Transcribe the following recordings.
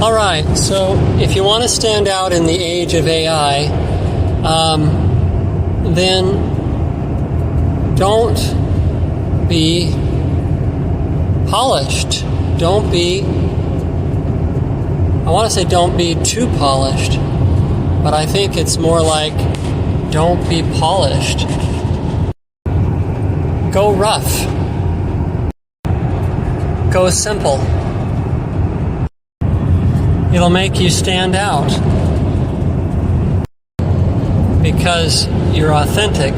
All right, so if you want to stand out in the age of AI, then don't be polished. Don't be too polished, but I think it's more like don't be polished. Go rough. Go simple. It'll make you stand out because you're authentic.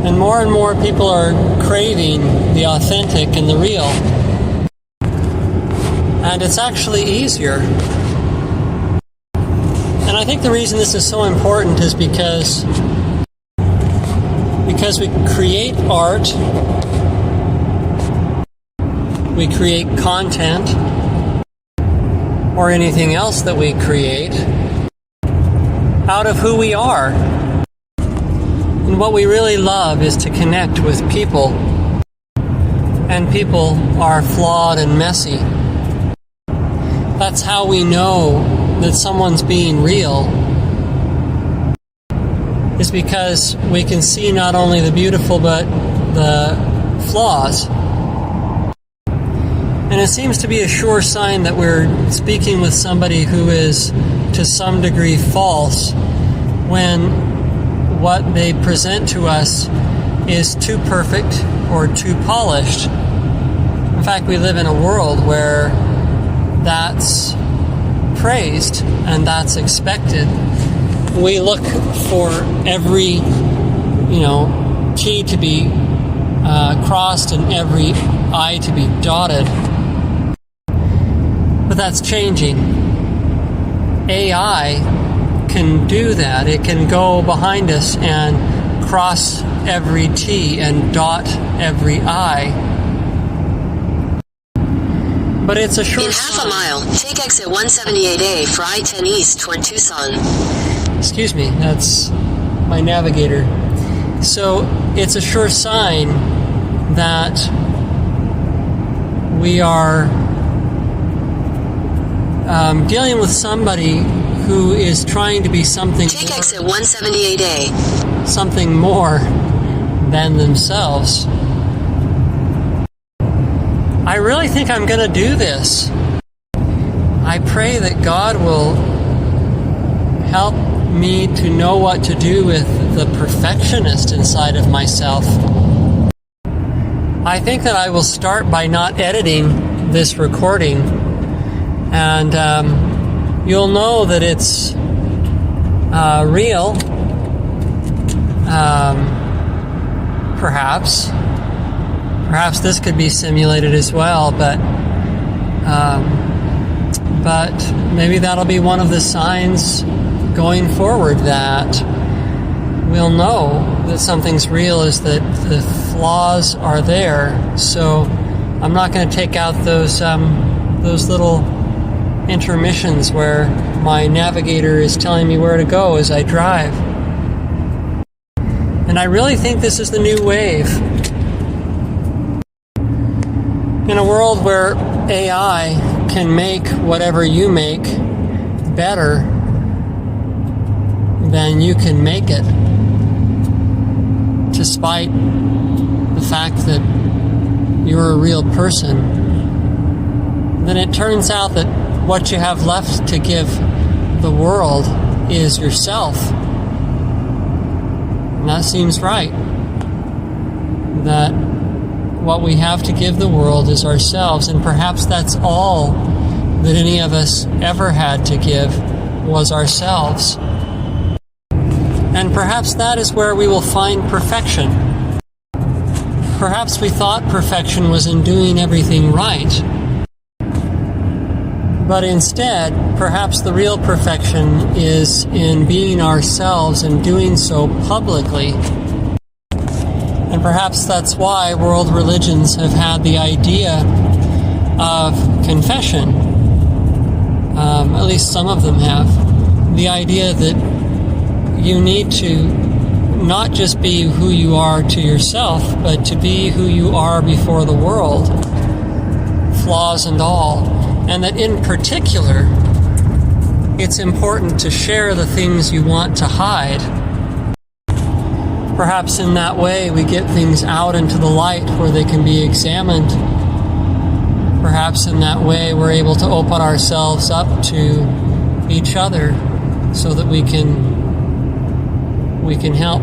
And more people are craving the authentic and the real. And it's actually easier. And I think the reason this is so important is because we create art, we create content, or anything else that we create out of who we are. And what we really love is to connect with people. And people are flawed and messy. That's how we know that someone's being real, is because we can see not only the beautiful but the flaws. And it seems to be a sure sign that we're speaking with somebody who is to some degree false when what they present to us is too perfect or too polished. In fact, we live in a world where that's praised and that's expected. We look for every, T to be crossed and every I to be dotted. But that's changing. AI can do that. It can go behind us and cross every T and dot every I. But it's a short In half a mile, take exit 178A for I-10 East toward Tucson. Excuse me, that's my navigator. So it's a sure sign that we are dealing with somebody who is trying to be something. Take exit 178A. Something more than themselves. I really think I'm going to do this. I pray that God will help me to know what to do with the perfectionist inside of myself. I think that I will start by not editing this recording, and you'll know that it's real, perhaps this could be simulated as well, but maybe that'll be one of the signs going forward that we'll know that something's real, is that the flaws are there. So I'm not going to take out those little intermissions where my navigator is telling me where to go as I drive. And I really think this is the new wave. In a world where AI can make whatever you make better than you can make it, despite the fact that you're a real person, then it turns out that what you have left to give the world is yourself. And that seems right. That what we have to give the world is ourselves, and perhaps that's all that any of us ever had to give was ourselves. And perhaps that is where we will find perfection. Perhaps we thought perfection was in doing everything right. But instead, perhaps the real perfection is in being ourselves and doing so publicly. And perhaps that's why world religions have had the idea of confession. At least some of them have. The idea that you need to not just be who you are to yourself, but to be who you are before the world, flaws and all. And that in particular, it's important to share the things you want to hide. Perhaps in that way we get things out into the light where they can be examined. Perhaps in that way we're able to open ourselves up to each other so that we can help,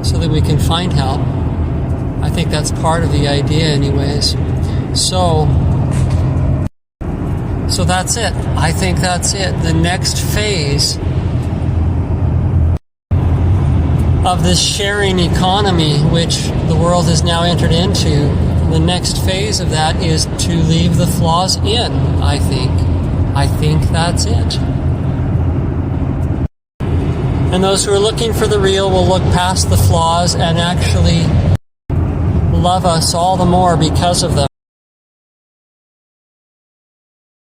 so that we can find help. I think that's part of the idea anyways. So that's it. I think that's it. The next phase of this sharing economy, which the world has now entered into, the next phase of that is to leave the flaws in, I think. I think that's it. And those who are looking for the real will look past the flaws and actually love us all the more because of them.